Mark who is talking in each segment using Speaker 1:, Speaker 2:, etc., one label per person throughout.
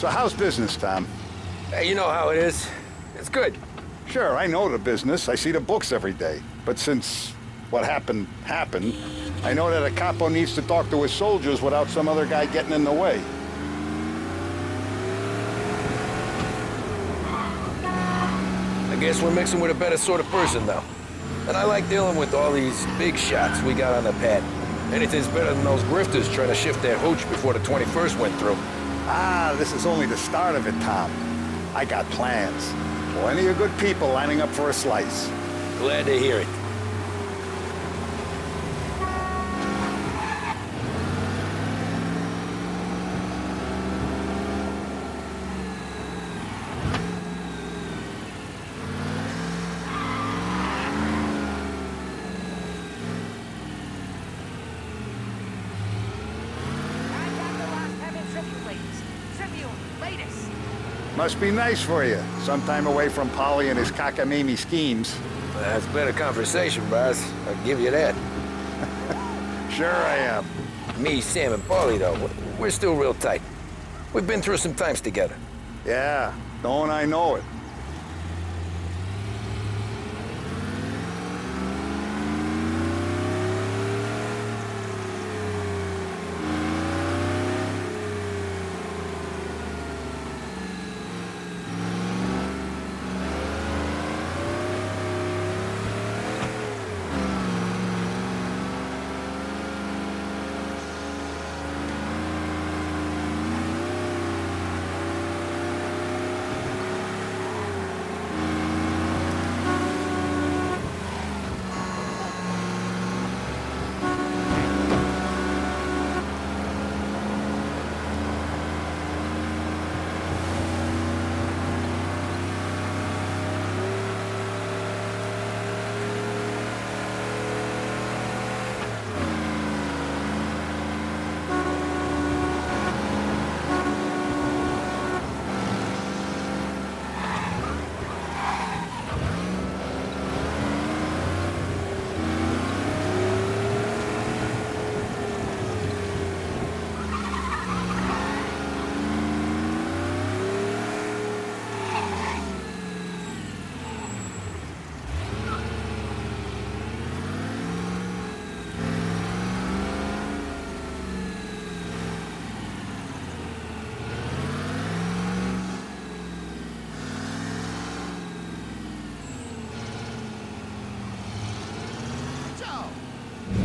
Speaker 1: So how's business, Tom?
Speaker 2: Hey, you know how it is. It's good.
Speaker 1: Sure, I know the business. I see the books every day. But since what happened, I know that a capo needs to talk to his soldiers without some other guy getting in the way.
Speaker 2: I guess we're mixing with a better sort of person now. And I like dealing with all these big shots we got on the pad. Anything's better than those grifters trying to shift their hooch before the 21st went through.
Speaker 1: Ah, this is only the start of it, Tom. I got plans. Plenty of good people lining up for a slice.
Speaker 2: Glad to hear it.
Speaker 1: Must be nice for you. Some time away from Polly and his cockamamie schemes.
Speaker 2: That's better conversation, boss. I'll give you that.
Speaker 1: Sure I am.
Speaker 2: Me, Sam, and Paulie, though, we're still real tight. We've been through some times together.
Speaker 1: Yeah, don't I know it.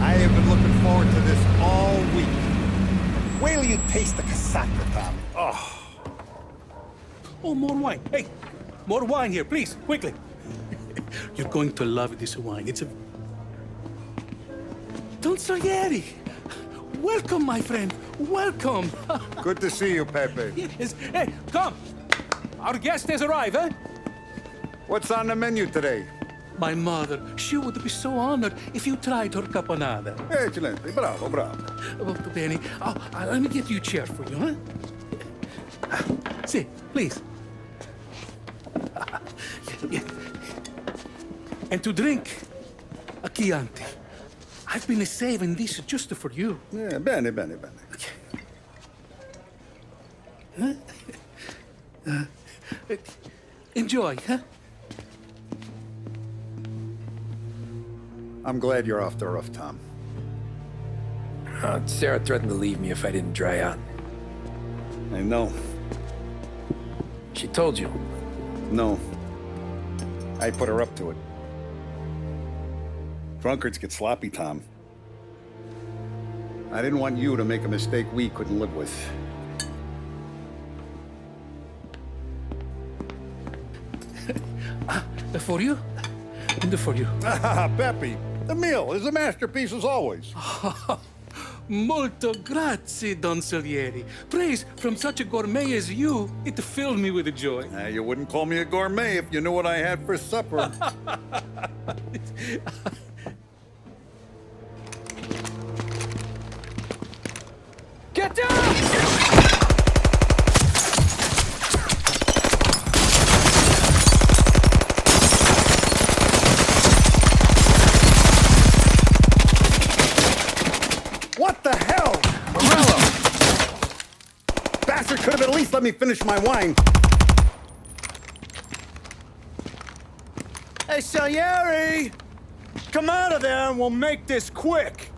Speaker 1: I have been looking forward to this all week. Wait till you taste the casaca, Tom. Oh.
Speaker 3: Oh, more wine. Hey, more wine here, please, quickly. You're going to love this wine. It's a... Don Salieri! Welcome, my friend. Welcome.
Speaker 1: Good to see you, Pepe.
Speaker 3: Yes. Hey, come. Our guest has arrived, eh?
Speaker 1: What's on the menu today?
Speaker 3: My mother, she would be so honored if you tried her caponata.
Speaker 1: Excellent. Bravo, bravo.
Speaker 3: Molto bene. Oh, let me get you a chair for you, huh? Sit, please. And to drink, a Chianti. I've been saving this just for you.
Speaker 1: Yeah, bene, bene, bene.
Speaker 3: Huh? Enjoy, huh?
Speaker 1: I'm glad you're off the roof, Tom.
Speaker 2: Sarah threatened to leave me if I didn't dry out.
Speaker 1: I know.
Speaker 2: She told you.
Speaker 1: No. I put her up to it. Drunkards get sloppy, Tom. I didn't want you to make a mistake we couldn't live with.
Speaker 3: For you? And for you.
Speaker 1: Ah, Pepe, the meal is a masterpiece as always.
Speaker 3: Molto grazie, Don Salieri. Praise from such a gourmet as you, it filled me with joy.
Speaker 1: You wouldn't call me a gourmet if you knew what I had for supper.
Speaker 2: Get down!
Speaker 4: bastard could have at least let me finish my wine. Hey, Salieri! Come out of there and we'll make this quick.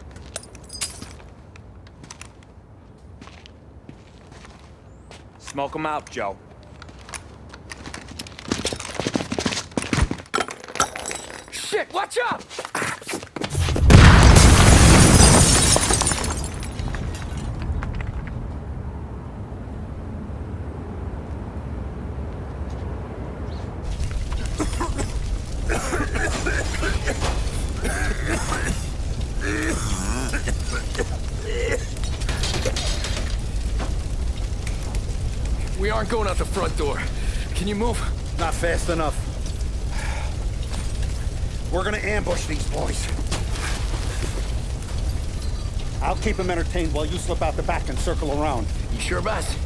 Speaker 5: Smoke 'em out, Joe.
Speaker 2: Shit, watch out! We aren't going out the front door. Can you move?
Speaker 4: Not fast enough. We're gonna ambush these boys. I'll keep them entertained while you slip out the back and circle around.
Speaker 2: You sure, boss?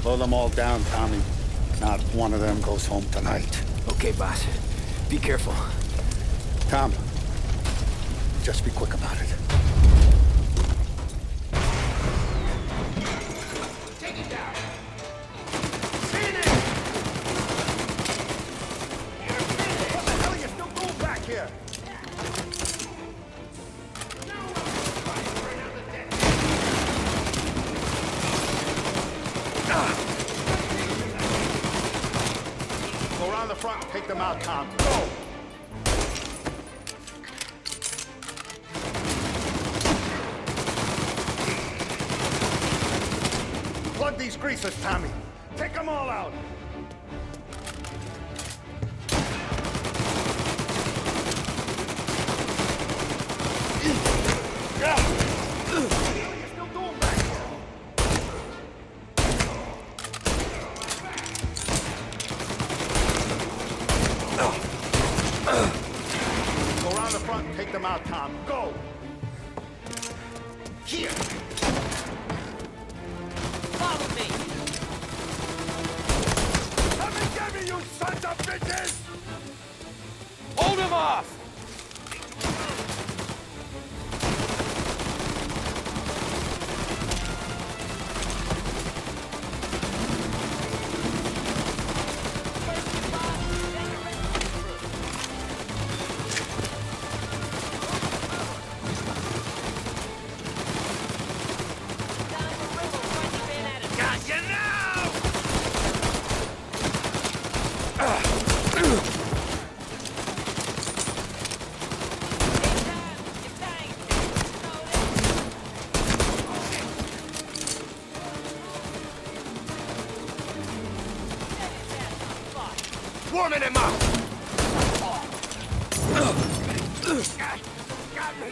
Speaker 4: Blow them all down, Tommy. Not one of them goes home tonight.
Speaker 2: Okay, boss. Be careful.
Speaker 4: Tom, just be quick about it.
Speaker 1: Go around the front and take them out, Tom. Go! Plug these greasers, Tommy. Take them all out. Go around the front and take them out, Tom. Go! Here!
Speaker 6: Follow me!
Speaker 1: Let me get me, you sons of bitches!
Speaker 2: Hold him off! Warming him up! Got me!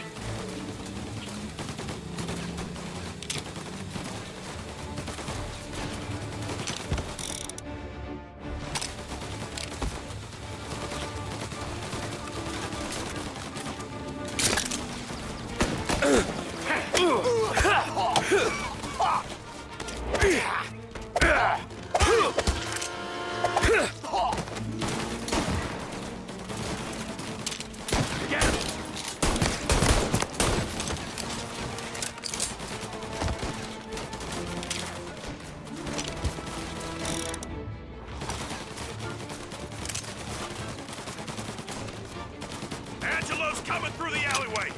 Speaker 7: Angelo's coming through the alleyway!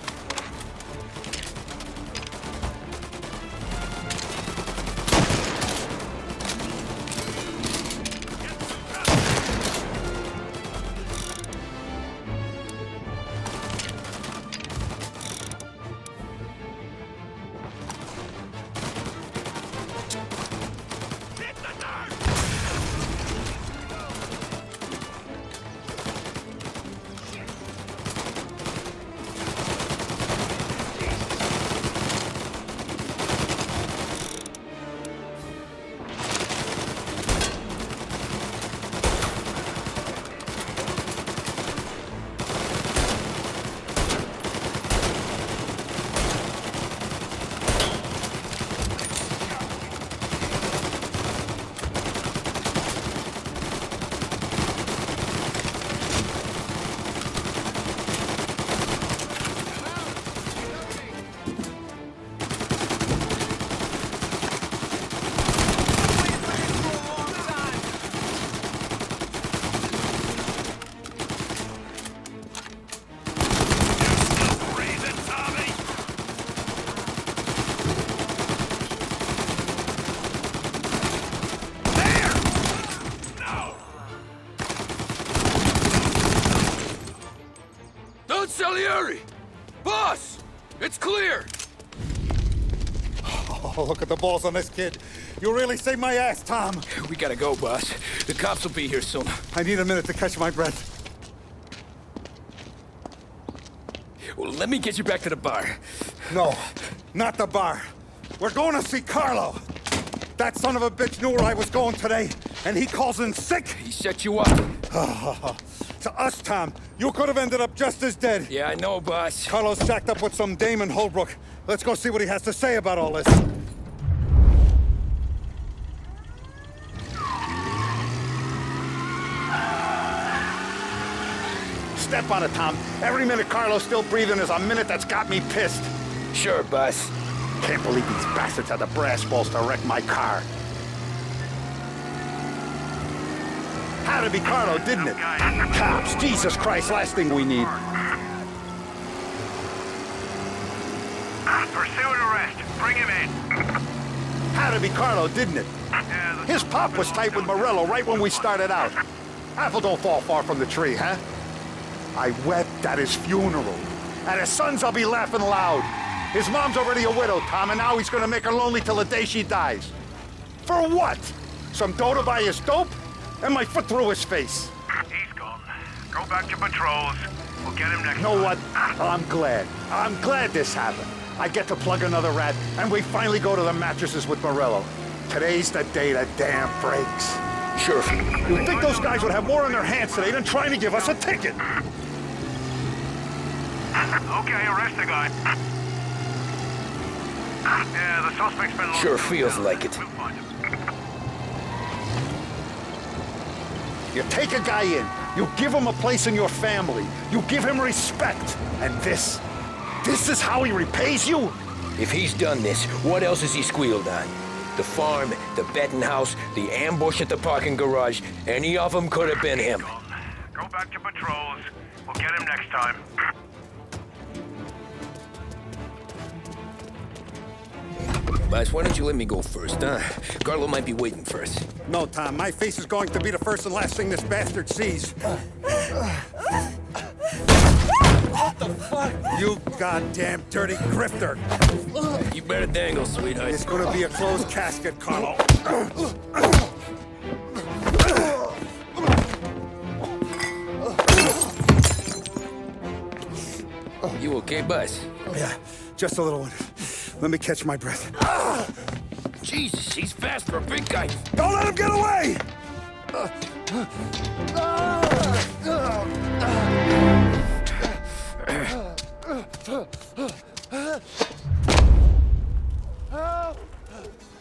Speaker 7: Hit the dirt!
Speaker 2: It's clear!
Speaker 4: Oh, look at the balls on this kid. You really saved my ass, Tom.
Speaker 2: We gotta go, boss. The cops will be here soon.
Speaker 4: I need a minute to catch my breath.
Speaker 2: Well, let me get you back to the bar.
Speaker 4: No, not the bar. We're going to see Carlo. That son of a bitch knew where I was going today, and he calls in sick.
Speaker 2: He set you up.
Speaker 4: To us, Tom, you could have ended up just as dead.
Speaker 2: Yeah, I know, boss.
Speaker 4: Carlo's jacked up with some dame in Holbrook. Let's go see what he has to say about all this.
Speaker 1: Step on it, Tom. Every minute Carlo's still breathing is a minute that's got me pissed.
Speaker 2: Sure, boss.
Speaker 1: Can't believe these bastards had the brass balls to wreck my car. Had to be Carlo, didn't it? Cops, Jesus Christ, last thing we need.
Speaker 7: Pursuit arrest. Bring him in.
Speaker 1: Had to be Carlo, didn't it? His pop was tight with Morello right when we started out. Apple don't fall far from the tree, huh? I wept at his funeral. At his son's, I'll be laughing loud. His mom's already a widow, Tom, and now he's gonna make her lonely till the day she dies. For what? Some dough to buy his dope? And my foot through his face.
Speaker 7: He's gone. Go back to patrols. We'll get him next
Speaker 1: You know
Speaker 7: time.
Speaker 1: what? I'm glad. I'm glad this happened. I get to plug another rat, and we finally go to the mattresses with Morello. Today's the day the dam breaks.
Speaker 2: Sure.
Speaker 1: You'd think those guys would have more on their hands today than trying to give us a ticket.
Speaker 7: Okay, arrest the guy. Yeah, the suspect's been locked
Speaker 2: Sure
Speaker 7: down.
Speaker 2: feels like it.
Speaker 7: We'll find him.
Speaker 1: You take a guy in, you give him a place in your family, you give him respect, and this is how he repays you?
Speaker 2: If he's done this, what else has he squealed on? The farm, the betting house, the ambush at the parking garage, any of them could have been him.
Speaker 7: Go back to patrols. We'll get him next time.
Speaker 2: Boss, why don't you let me go first, huh? Carlo might be waiting for us.
Speaker 4: No, Tom, my face is going to be the first and last thing this bastard sees. What the fuck? You goddamn dirty grifter.
Speaker 2: You better dangle, sweetheart.
Speaker 4: It's gonna be a closed casket, Carlo.
Speaker 2: You okay, boss?
Speaker 4: Yeah, just a little one. Let me catch my breath.
Speaker 2: Jesus, he's fast for a big guy.
Speaker 4: Don't let him get away!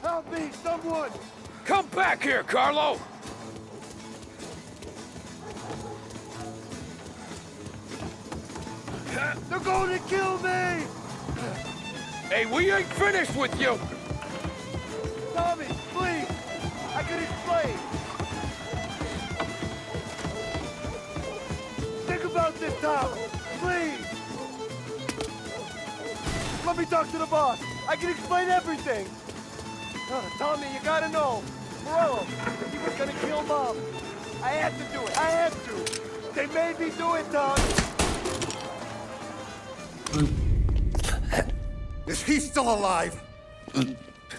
Speaker 7: Help me, someone!
Speaker 2: Come back here, Carlo!
Speaker 7: They're going to kill me!
Speaker 2: Hey, we ain't finished with you!
Speaker 7: Tommy, please! I can explain! Think about this, Tom! Please! Let me talk to the boss! I can explain everything! Tommy, you gotta know! Morello, he was gonna kill Mom! I had to do it! I had to! They made me do it, Tom!
Speaker 4: Is he still alive?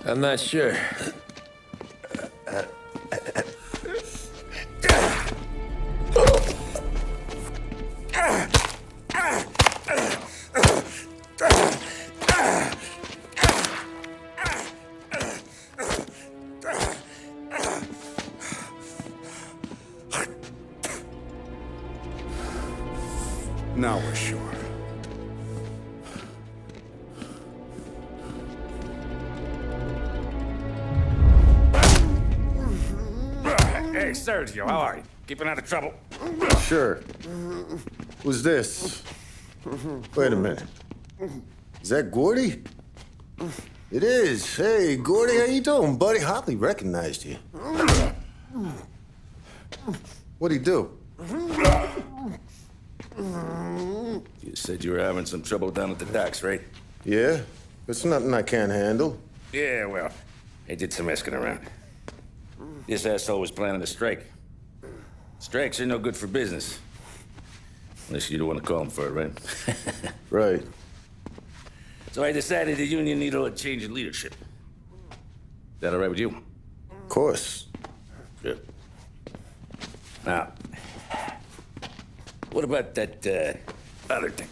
Speaker 2: I'm not sure.
Speaker 4: Now we're sure.
Speaker 5: Hey, Sergio, how are you? Keeping out of trouble?
Speaker 6: Sure. Who's this? Wait a minute. Is that Gordy? It is. Hey, Gordy, how you doing, buddy? Hardly recognized you. What'd he do?
Speaker 8: You said you were having some trouble down at the docks, right?
Speaker 6: Yeah? It's nothing I can't handle.
Speaker 8: Yeah, well, I did some asking around. This asshole was planning a strike. Strikes are no good for business. Unless you don't want to call him for it, right?
Speaker 6: Right.
Speaker 8: So I decided the union needed a change in leadership. Is that all right with you?
Speaker 6: Of course.
Speaker 8: Good. Now, what about that, other thing?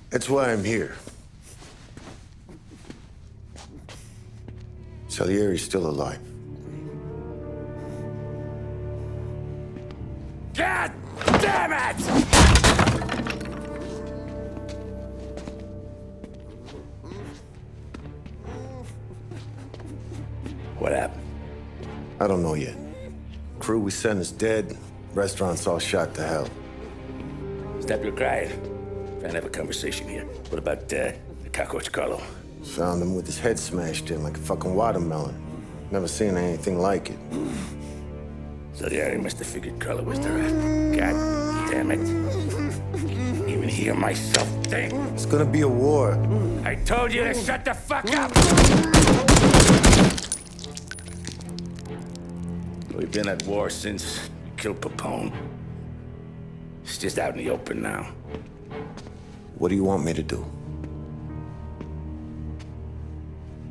Speaker 6: That's why I'm here. Salieri's still alive.
Speaker 8: God damn it! What happened?
Speaker 6: I don't know yet. Crew we sent is dead. Restaurant's all shot to hell.
Speaker 8: Stop your crying. Trying to have a conversation here. What about, the cockroach Carlo?
Speaker 6: Found him with his head smashed in like a fucking watermelon. Never seen anything like it.
Speaker 8: So the area must have figured Carlo was the rat. God damn it. Can't even hear myself think.
Speaker 6: It's gonna be a war.
Speaker 8: I told you to shut the fuck up! We've been at war since we killed Papone. It's just out in the open now.
Speaker 6: What do you want me to do?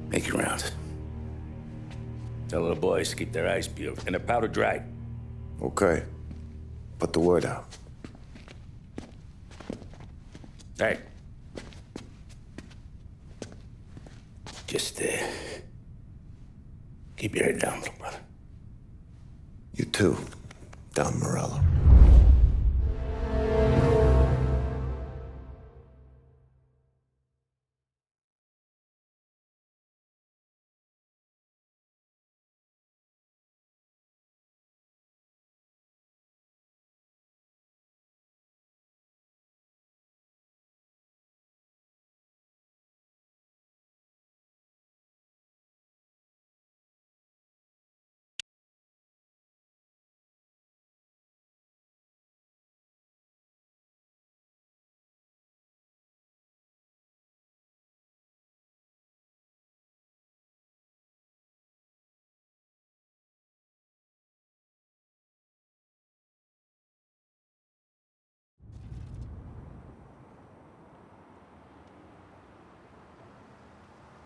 Speaker 8: Make your rounds. Tell the boys to keep their eyes peeled and their powder dry.
Speaker 6: Okay. Put the word out.
Speaker 8: Hey. Just, keep your head down, little brother.
Speaker 6: You too, Don Morello.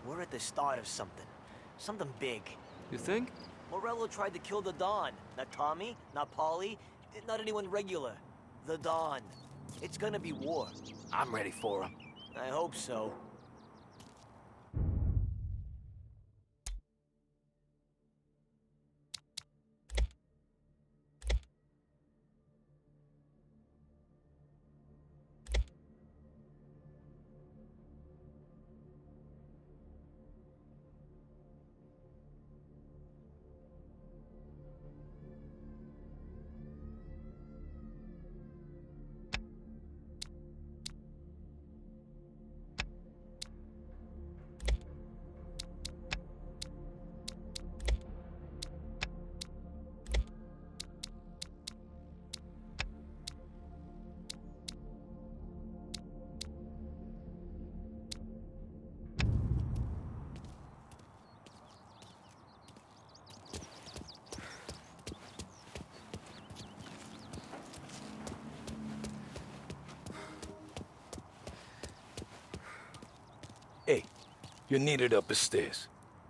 Speaker 9: We're at the start of something. Something big.
Speaker 3: You think?
Speaker 9: Morello tried to kill the Don. Not Tommy, not Paulie, not anyone regular. The Don. It's gonna be war.
Speaker 3: I'm ready for him.
Speaker 9: I hope so.
Speaker 2: Hey, you're needed up the stairs.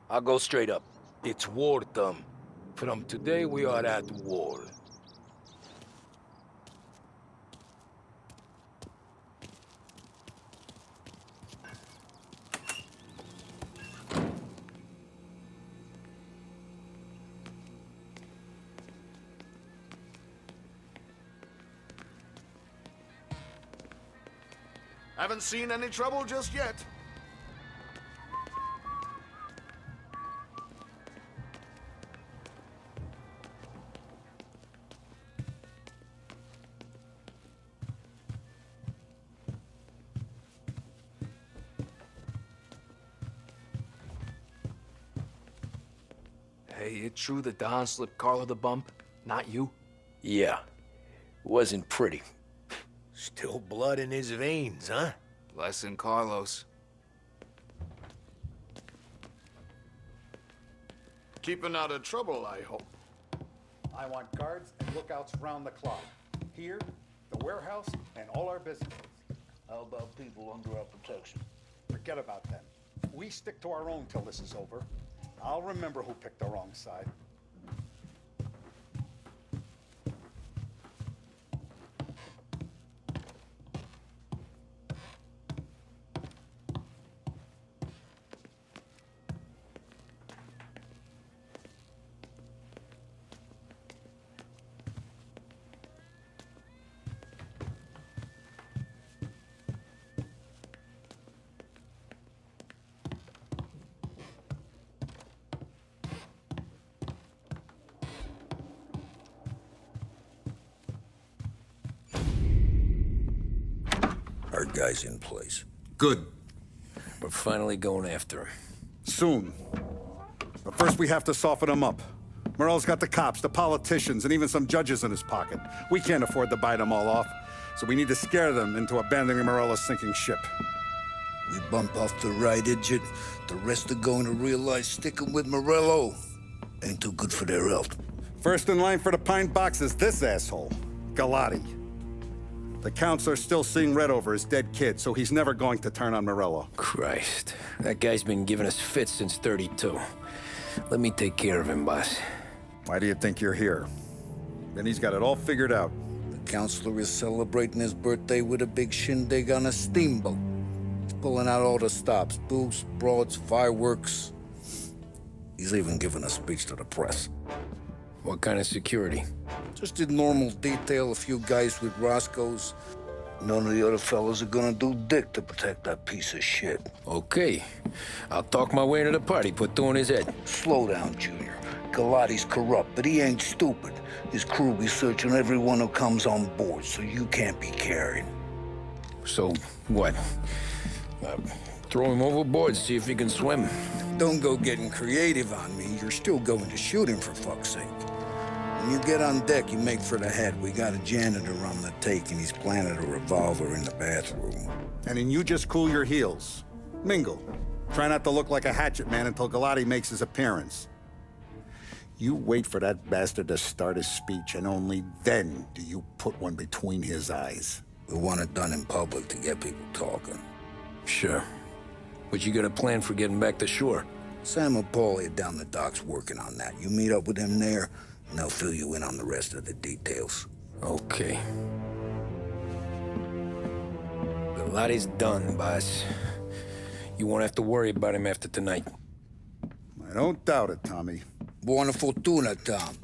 Speaker 2: I'll go straight up. It's war time. From today, we are at war.
Speaker 10: Haven't seen any trouble just yet.
Speaker 3: Hey, it true that Don slipped Carlo the bump? Not you?
Speaker 2: Yeah, wasn't pretty.
Speaker 11: Still blood in his veins, huh?
Speaker 3: Less than Carlos.
Speaker 10: Keeping out of trouble, I hope.
Speaker 1: I want guards and lookouts round the clock. Here, the warehouse, and all our businesses.
Speaker 11: How about people under our protection?
Speaker 1: Forget about them. We stick to our own till this is over. I'll remember who picked the wrong side.
Speaker 11: Our guy's in place.
Speaker 1: Good.
Speaker 2: We're finally going after him.
Speaker 1: Soon. But first we have to soften him up. Morello's got the cops, the politicians, and even some judges in his pocket. We can't afford to bite them all off, so we need to scare them into abandoning Morello's sinking ship.
Speaker 11: We bump off the right idiot, the rest are going to realize sticking with Morello ain't too good for their health.
Speaker 1: First in line for the pine box is this asshole, Galati. The counselor's still seeing red over his dead kid, so he's never going to turn on Morello.
Speaker 2: Christ. That guy's been giving us fits since 32. Let me take care of him, boss.
Speaker 1: Why do you think you're here? Then he's got it all figured out.
Speaker 11: The counselor is celebrating his birthday with a big shindig on a steamboat. He's pulling out all the stops, booze, broads, fireworks. He's even giving a speech to the press.
Speaker 2: What kind of security?
Speaker 11: Just did normal detail, a few guys with Roscoe's. None of the other fellas are gonna do dick to protect that piece of shit.
Speaker 2: Okay. I'll talk my way into the party, put two in his head.
Speaker 11: Slow down, Junior. Galati's corrupt, but he ain't stupid. His crew be searching everyone who comes on board, so you can't be carried.
Speaker 2: So, what? Throw him overboard, see if he can swim.
Speaker 11: Don't go getting creative on me. You're still going to shoot him, for fuck's sake. When you get on deck, you make for the head. We got a janitor on the take, and he's planted a revolver in the bathroom.
Speaker 1: And then you just cool your heels. Mingle. Try not to look like a hatchet man until Galati makes his appearance. You wait for that bastard to start his speech, and only then do you put one between his eyes.
Speaker 11: We want it done in public to get people talking.
Speaker 2: Sure. But you got a plan for getting back to shore?
Speaker 11: Sam and Paulie are down the docks working on that. You meet up with them there, and they'll fill you in on the rest of the details.
Speaker 2: Okay. Galati's done, boss. You won't have to worry about him after tonight.
Speaker 1: I don't doubt it, Tommy.
Speaker 11: Buona fortuna, Tom.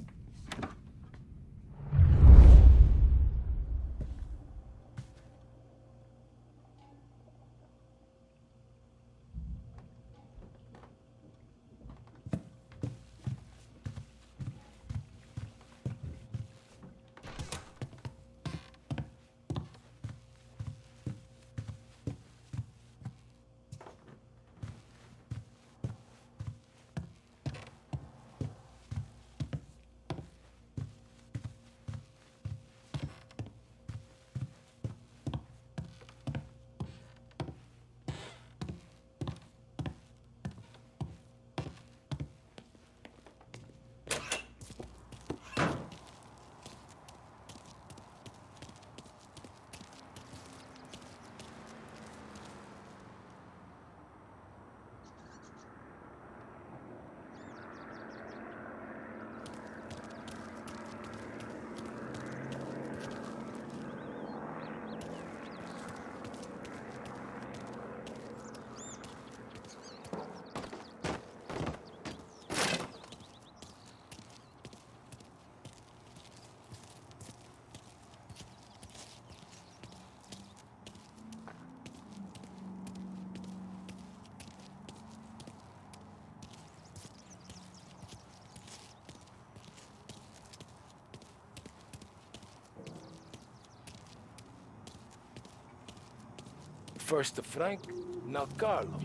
Speaker 12: First to Frank, now Carlo.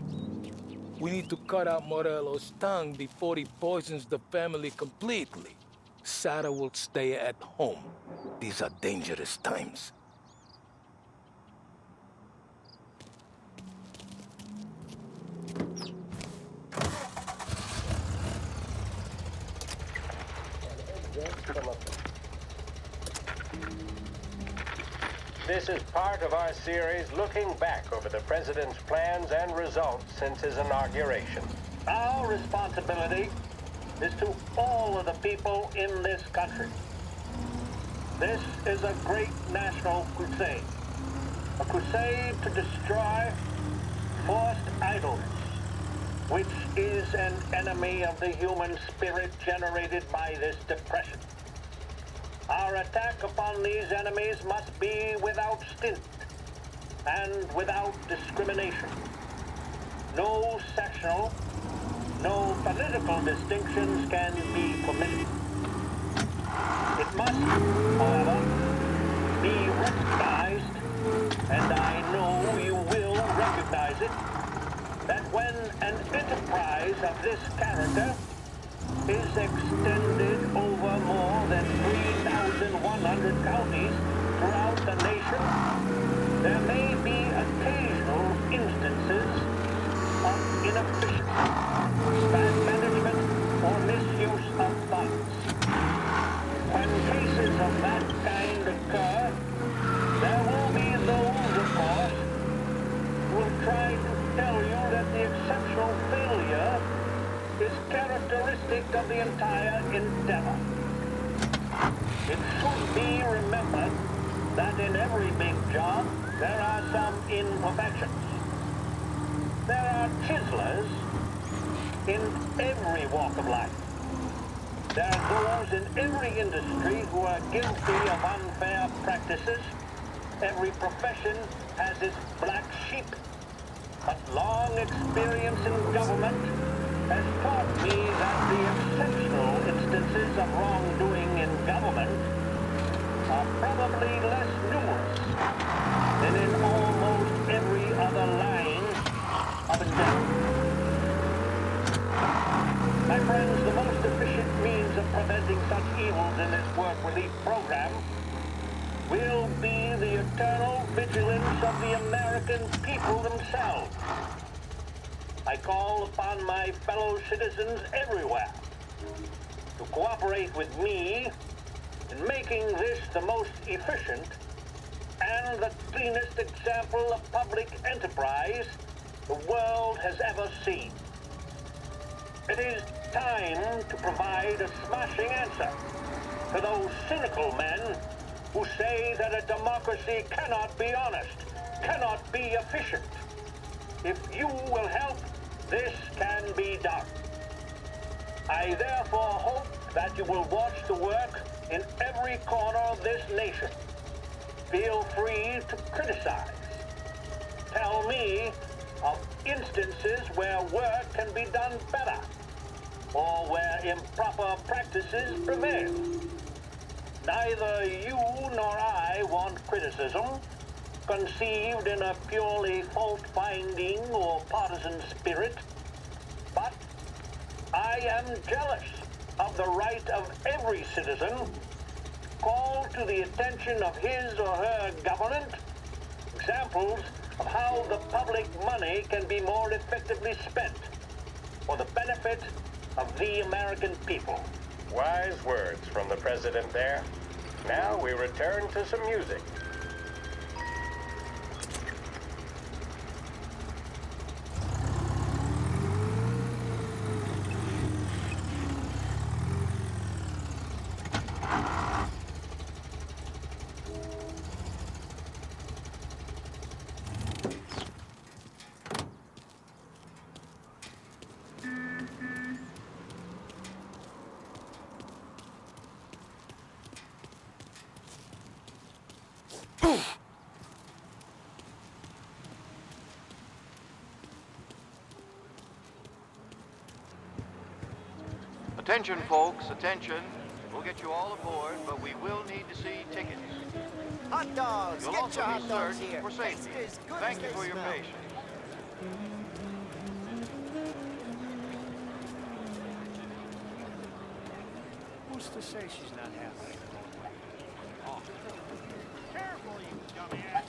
Speaker 12: We need to cut out Morello's tongue before he poisons the family completely. Sarah will stay at home. These are dangerous times.
Speaker 13: This is part of our series looking back over the president's plans and results since his inauguration. Our responsibility is to all of the people in this country. This is a great national crusade. A crusade to destroy forced idleness, which is an enemy of the human spirit generated by this depression. Our attack upon these enemies must be without stint and without discrimination. No sectional, no political distinctions can be permitted. It must, however, be recognized, and I know you will recognize it, that when an enterprise of this character is extended over more than 3,100 counties throughout the nation, there may be occasional instances of inefficiency, bad management, or misuse of funds. When cases of that kind occur, there will be those, of course, who will try to tell you that the exceptional failure is characteristic of the entire endeavor. It should be remembered that in every big job, there are some imperfections. There are chiselers in every walk of life. There are those in every industry who are guilty of unfair practices. Every profession has its black sheep. But long experience in government has taught me that the exceptional instances of wrongdoing in government are probably less numerous than in almost every other line of endeavor. My friends, the most efficient means of preventing such evils in this work relief program will be the eternal vigilance of the American people themselves. I call upon my fellow citizens everywhere to cooperate with me in making this the most efficient and the cleanest example of public enterprise the world has ever seen. It is time to provide a smashing answer to those cynical men who say that a democracy cannot be honest, cannot be efficient. If you will help, this can be done. I therefore hope that you will watch the work in every corner of this nation. Feel free to criticize. Tell me of instances where work can be done better, or where improper practices prevail. Neither you nor I want criticism, conceived in a purely fault-finding or partisan spirit, but I am jealous of the right of every citizen called to the attention of his or her government examples of how the public money can be more effectively spent for the benefit of the American people. Wise words from the president there. Now we return to some music.
Speaker 14: Attention, folks, attention. We'll get you all aboard, but we will need to see tickets.
Speaker 15: Hot dogs!
Speaker 14: You'll
Speaker 15: Get
Speaker 14: also
Speaker 15: your
Speaker 14: be
Speaker 15: hot dogs
Speaker 14: searched
Speaker 15: here.
Speaker 14: for safety.
Speaker 15: Taste as good
Speaker 14: Thank
Speaker 15: as
Speaker 14: you
Speaker 15: they
Speaker 14: for your
Speaker 15: smell.
Speaker 14: patience.
Speaker 7: Who's to say she's not happy? Oh. Careful, you dumbass!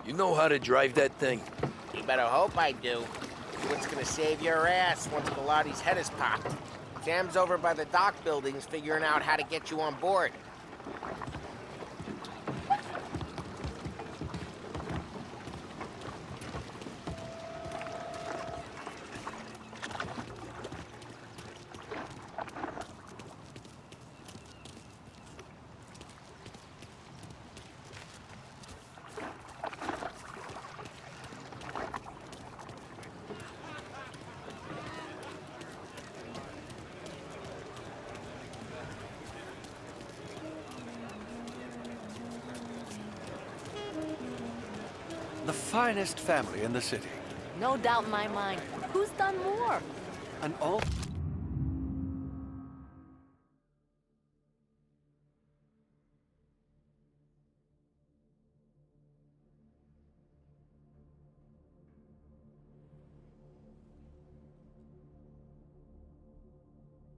Speaker 2: You know how to drive that thing?
Speaker 15: You better hope I do. What's gonna save your ass once Bilatti's head is popped?
Speaker 16: Sam's over by the dock buildings figuring out how to get you on board.
Speaker 17: The finest family in the city.
Speaker 18: No doubt in my mind. Who's done more?
Speaker 17: An all...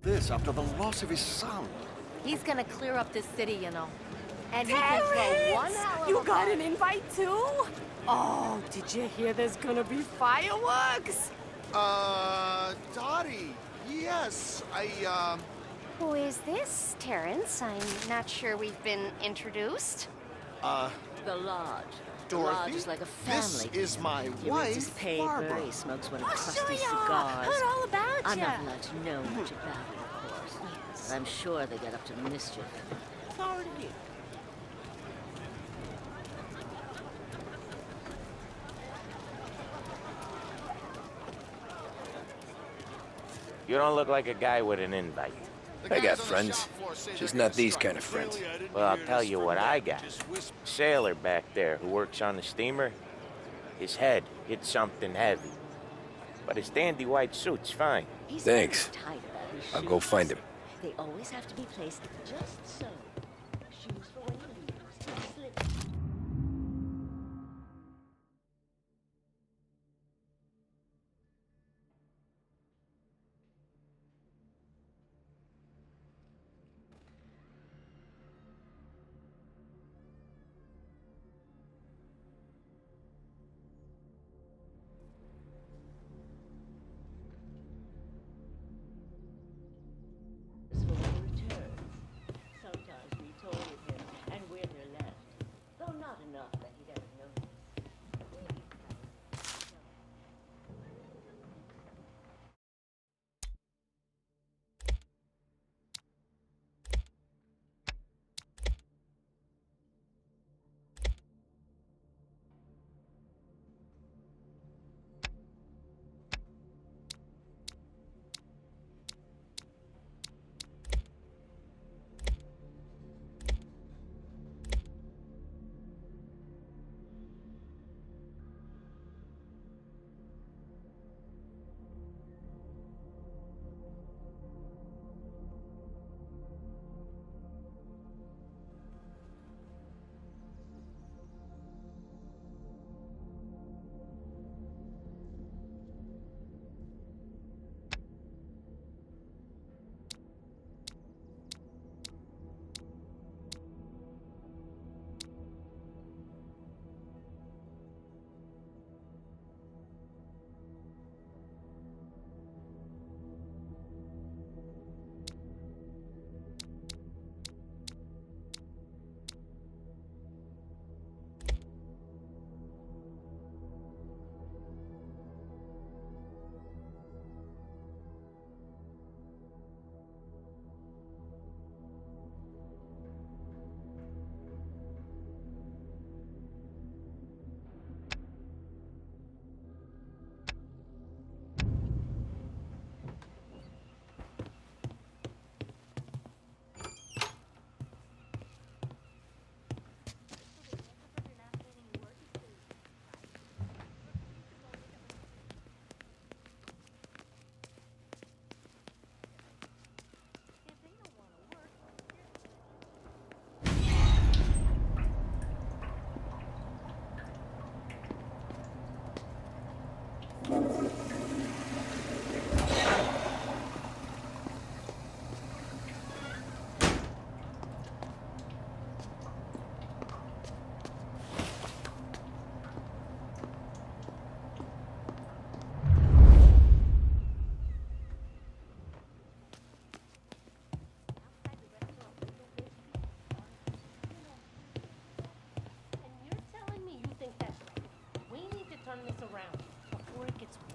Speaker 17: This after the loss of his son.
Speaker 18: He's gonna clear up this city, you know. And he can throw one hell of
Speaker 19: You
Speaker 18: a
Speaker 19: got
Speaker 18: party.
Speaker 19: an invite too? Oh, did you hear there's gonna be fireworks?
Speaker 10: Dottie, yes,
Speaker 20: Who is this, Terrence? I'm not sure we've been introduced.
Speaker 18: The Lodge. The
Speaker 10: Dorothy?
Speaker 18: Lodge is like a family.
Speaker 10: This is my
Speaker 18: He reads his
Speaker 10: wife,
Speaker 18: paper,
Speaker 10: Barbara.
Speaker 18: he smokes one of
Speaker 19: Oh,
Speaker 18: Krusty's
Speaker 19: sure, yeah.
Speaker 18: cigars.
Speaker 19: Heard all about
Speaker 18: I'm
Speaker 19: ya.
Speaker 18: not allowed to know much about it, of course. But I'm sure they get up to mischief. Sorry to hear.
Speaker 16: You don't look like a guy with an invite.
Speaker 2: I got friends, just not these kind of friends.
Speaker 16: Well, I'll tell you what I got. Sailor back there who works on the steamer. His head hit something heavy. But his dandy white suit's fine.
Speaker 18: He's
Speaker 2: Thanks.
Speaker 18: very tight about his
Speaker 2: I'll go
Speaker 18: shoes.
Speaker 2: find him.
Speaker 18: They always have to be placed just so. Shoes for when you leave. Slip. For when you return. Sometimes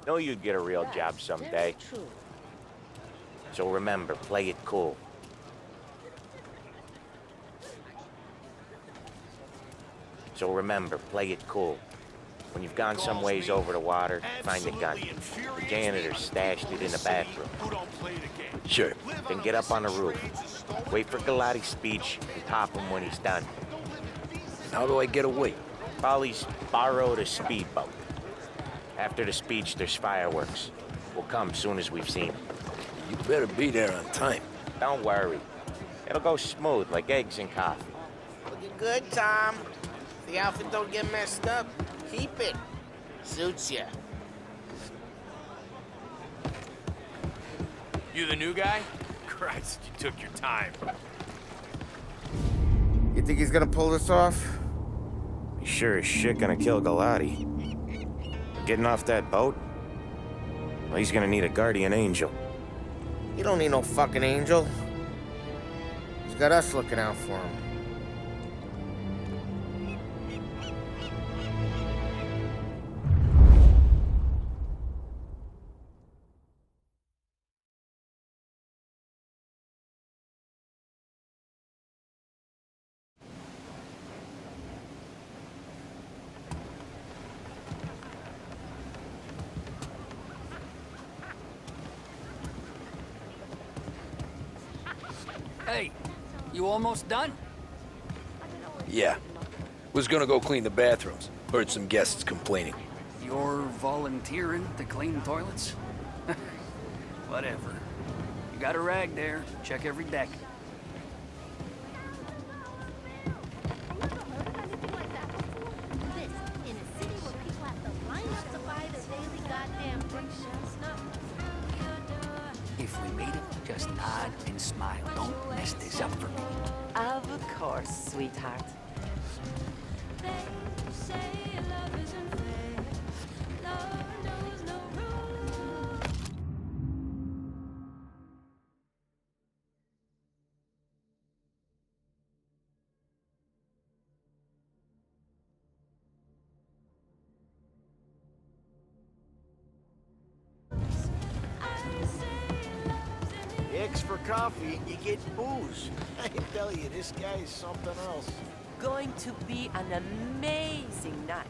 Speaker 16: Know you'd get a real job someday.
Speaker 18: True.
Speaker 16: So remember, play it cool. So remember, play it cool. When you've gone some ways over the water, find the gun. The janitor stashed it in the bathroom.
Speaker 2: Sure.
Speaker 16: Then get up on the roof. Wait for Galati's speech and top him when he's done.
Speaker 2: How do I get away?
Speaker 16: Polly's borrowed a speedboat. After the speech, there's fireworks. We'll come soon as we've seen.
Speaker 2: You better be there on time.
Speaker 16: Don't worry. It'll go smooth like eggs and coffee.
Speaker 21: Looking good, Tom. If the outfit don't get messed up, keep it. Suits ya.
Speaker 5: You the new guy? Christ, you took your time.
Speaker 21: You think he's gonna pull this off?
Speaker 16: He's sure as shit gonna kill Galati. Getting off that boat? Well, he's gonna need a guardian angel.
Speaker 21: He don't need no fucking angel. He's got us looking out for him.
Speaker 22: Hey, you almost done?
Speaker 2: Yeah. Was gonna go clean the bathrooms. Heard some guests complaining.
Speaker 22: You're volunteering to clean toilets? Whatever. You got a rag there. Check every deck. If we meet him, just nod and smile. Don't mess this up for me.
Speaker 19: Of course, sweetheart.
Speaker 10: X for coffee, you get booze. I can tell you, this guy is something else.
Speaker 19: Going to be an amazing night.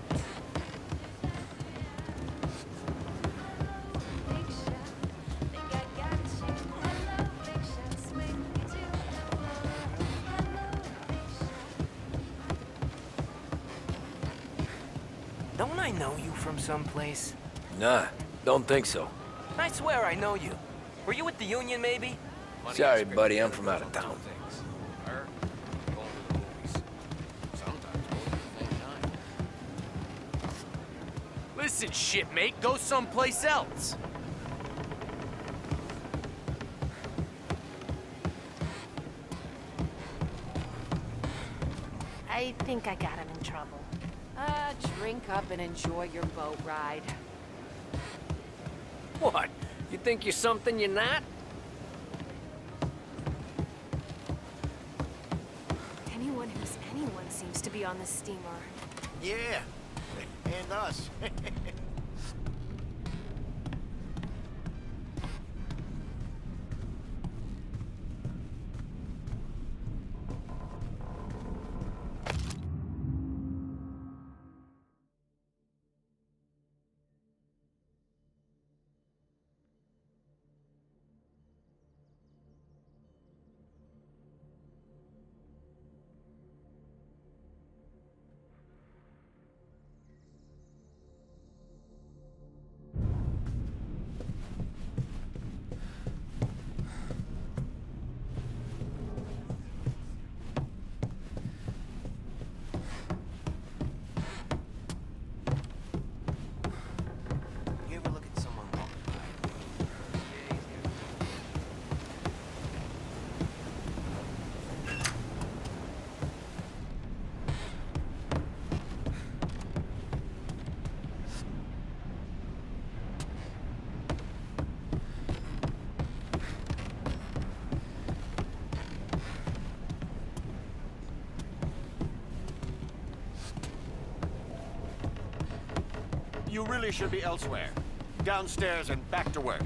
Speaker 9: Don't I know you from someplace?
Speaker 2: Nah, don't think so.
Speaker 9: I swear I know you. Were you with the Union, maybe?
Speaker 2: Sorry, buddy, I'm from out of town.
Speaker 5: Listen, shipmate, go someplace else.
Speaker 19: I think I got him in trouble. Drink up and enjoy your boat ride.
Speaker 22: What? You think you're something you're not?
Speaker 19: Anyone who's anyone seems to be on the steamer.
Speaker 10: Yeah, and us.
Speaker 9: You ever look at someone walking by?
Speaker 17: You really should be elsewhere. Downstairs and back to work.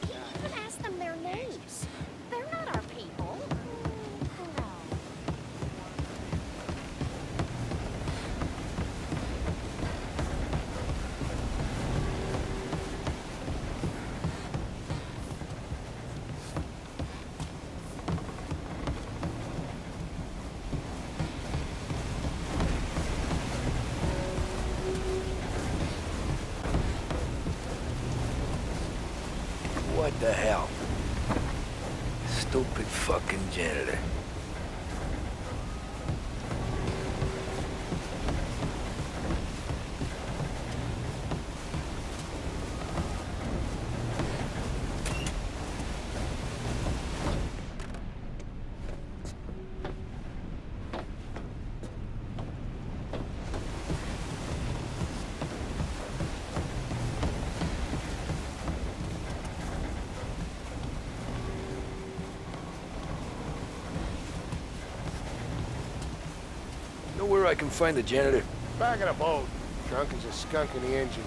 Speaker 20: Even ask them their names. They're not our people.
Speaker 12: What the hell? Stupid fucking janitor. Know where I can find the janitor?
Speaker 10: Back of the boat. Drunk as a skunk in the engine.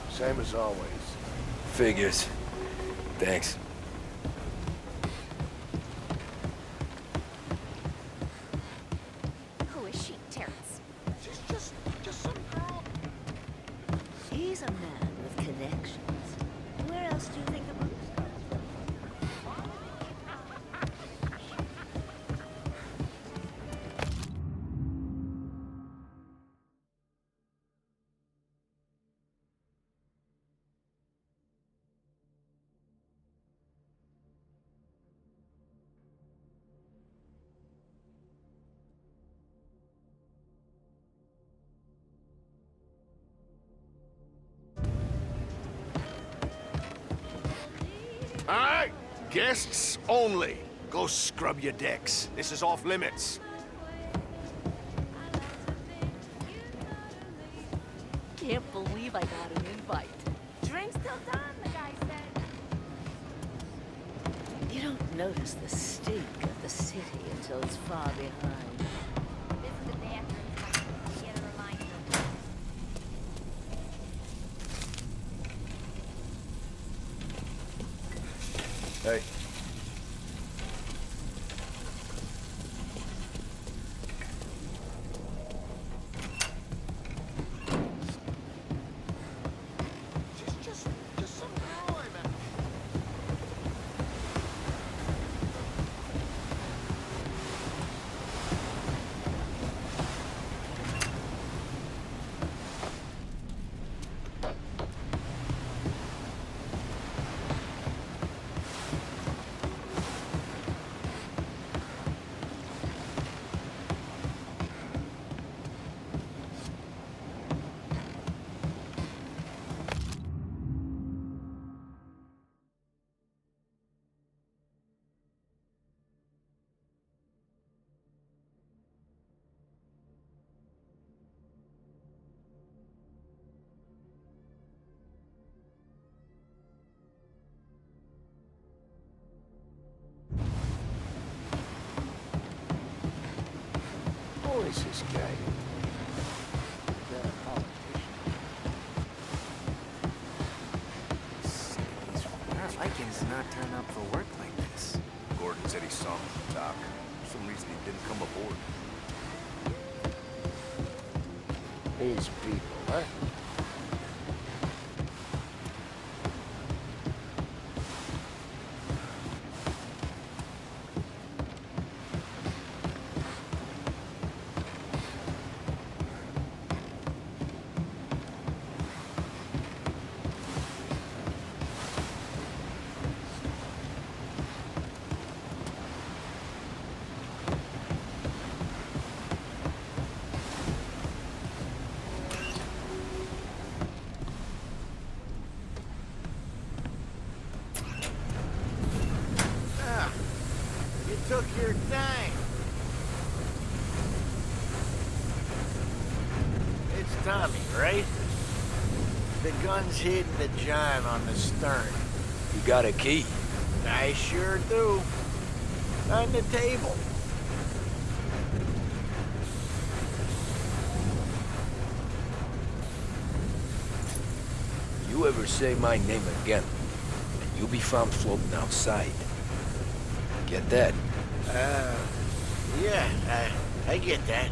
Speaker 10: Same as always.
Speaker 2: Figures. Thanks.
Speaker 20: Who is she, Terrence?
Speaker 10: Just some girl.
Speaker 18: He's a man with connections. Where else do you think the booze comes from?
Speaker 10: All right, guests only. Go scrub your decks. This is off limits.
Speaker 18: Can't believe I got an invite.
Speaker 19: Drinks till dawn, the guy said.
Speaker 18: You don't notice the stink of the city until it's far behind.
Speaker 20: This is the bathroom. Get a reminder.
Speaker 2: Hey.
Speaker 10: Just some girl I met.
Speaker 12: Who is this guy?
Speaker 4: Our Vikings did not turn up for work like this.
Speaker 5: Gordon said he saw him at the dock. For some reason he didn't come aboard.
Speaker 10: These people, huh?
Speaker 21: The gun's hidden to John on the stern.
Speaker 2: You got a key?
Speaker 21: I sure do. On the table.
Speaker 2: You ever say my name again, and you'll be found floating outside. Get that?
Speaker 21: Yeah, I get that.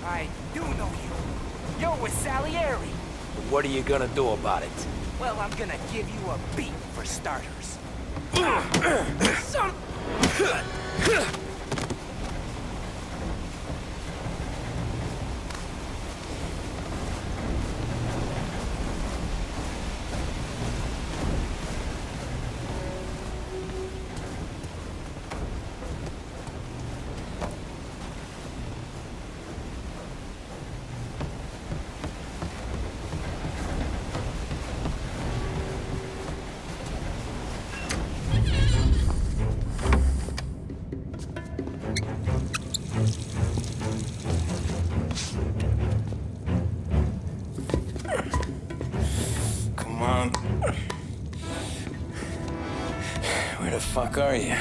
Speaker 22: I do know you. You're with Salieri.
Speaker 2: What are you gonna do about it?
Speaker 22: Well, I'm gonna give you a beat for starters. Son...
Speaker 2: Come on. Where the fuck are you?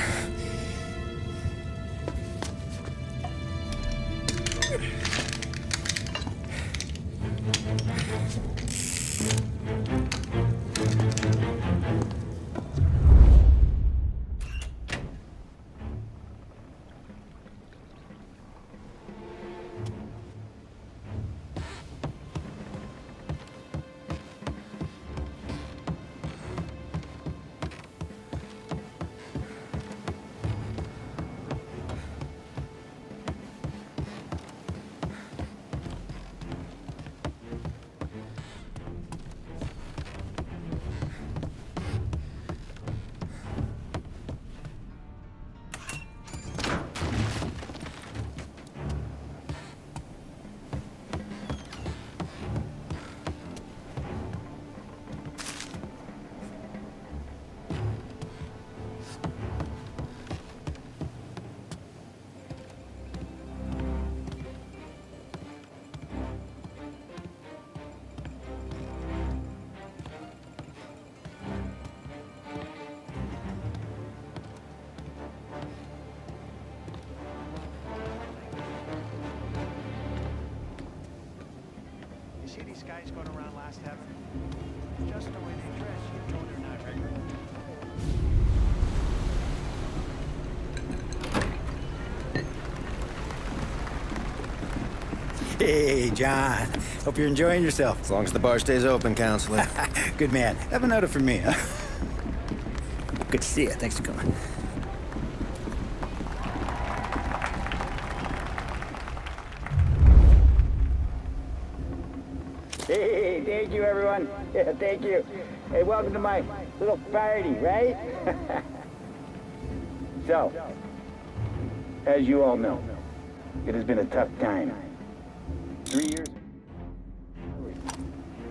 Speaker 6: See these guys going around last heaven? Just the way they dress, you know they're not regular.
Speaker 8: Hey, John. Hope you're enjoying yourself.
Speaker 23: As long as the bar stays open, counselor.
Speaker 8: Good man. Have a note from me, huh? Good to see you. Thanks for coming.
Speaker 24: Hey, thank you, everyone. Yeah, thank you. Hey, welcome to my little party, right? So, as you all know, it has been a tough time. 3 years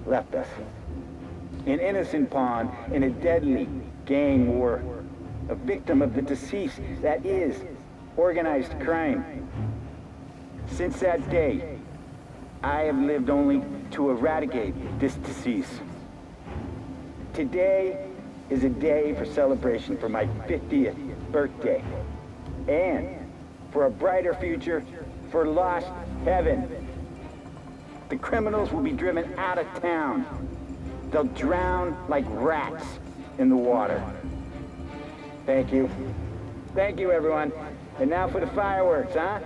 Speaker 24: left us. An innocent pawn in a deadly gang war. A victim of the deceased that is organized crime. Since that day, I have lived only to eradicate this disease. Today is a day for celebration for my 50th birthday. And for a brighter future for lost heaven. The criminals will be driven out of town. They'll drown like rats in the water. Thank you. Thank you, everyone. And now for the fireworks, huh?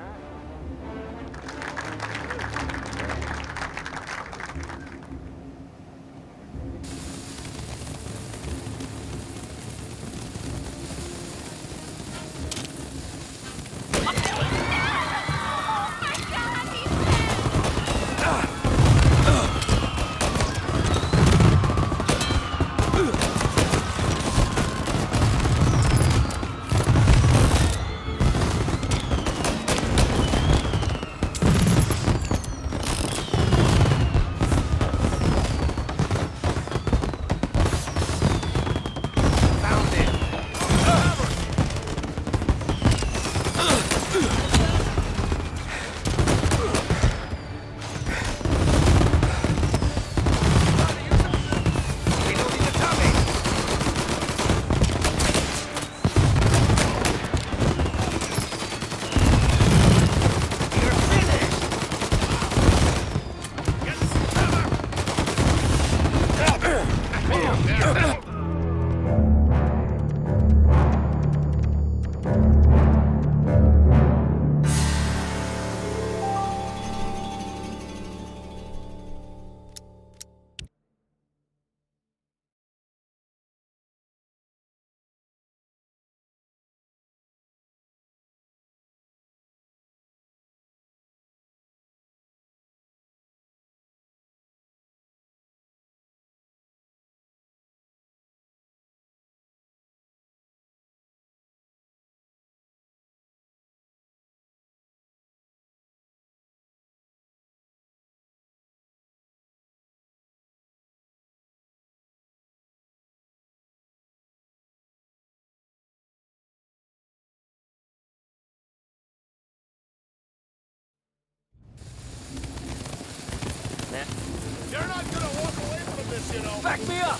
Speaker 10: You're not gonna walk away from this, you know.
Speaker 12: Back me up!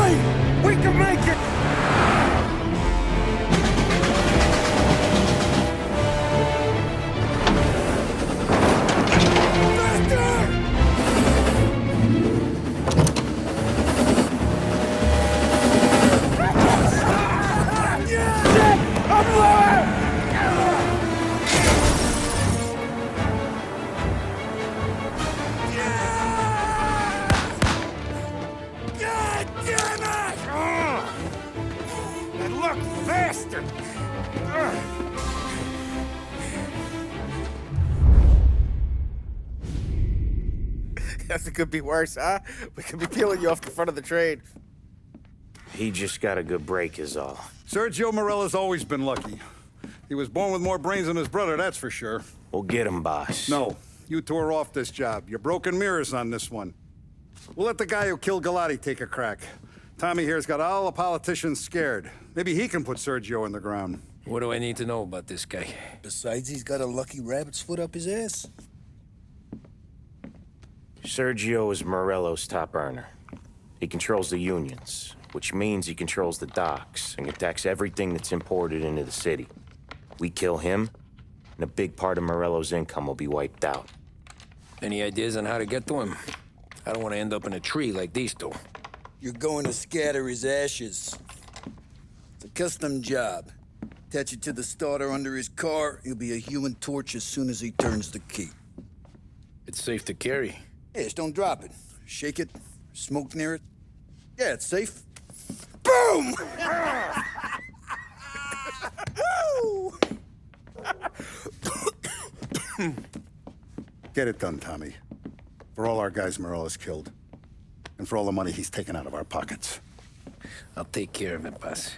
Speaker 7: way! We can make it!
Speaker 21: Guess it could be worse, huh? We could be peeling you off the front of the train.
Speaker 16: He just got a good break is all.
Speaker 1: Sergio Morella's always been lucky. He was born with more brains than his brother, that's for sure.
Speaker 16: We'll get him, boss.
Speaker 1: No, you tore off this job. You're broken mirrors on this one. We'll let the guy who killed Galati take a crack. Tommy here's got all the politicians scared. Maybe he can put Sergio in the ground.
Speaker 2: What do I need to know about this guy?
Speaker 3: Besides, he's got a lucky rabbit's foot up his ass.
Speaker 16: Sergio is Morello's top earner. He controls the unions, which means he controls the docks and can tax everything that's imported into the city. We kill him, and a big part of Morello's income will be wiped out.
Speaker 2: Any ideas on how to get to him? I don't want to end up in a tree like these two.
Speaker 3: You're going to scatter his ashes. It's a custom job. Attach it to the starter under his car. He'll be a human torch as soon as he turns the key.
Speaker 2: It's safe to carry.
Speaker 3: Yeah, just don't drop it. Shake it, smoke near it. Yeah, it's safe. Boom!
Speaker 1: Get it done, Tommy. For all our guys Morella's killed. And for all the money he's taken out of our pockets.
Speaker 2: I'll take care of it, boss.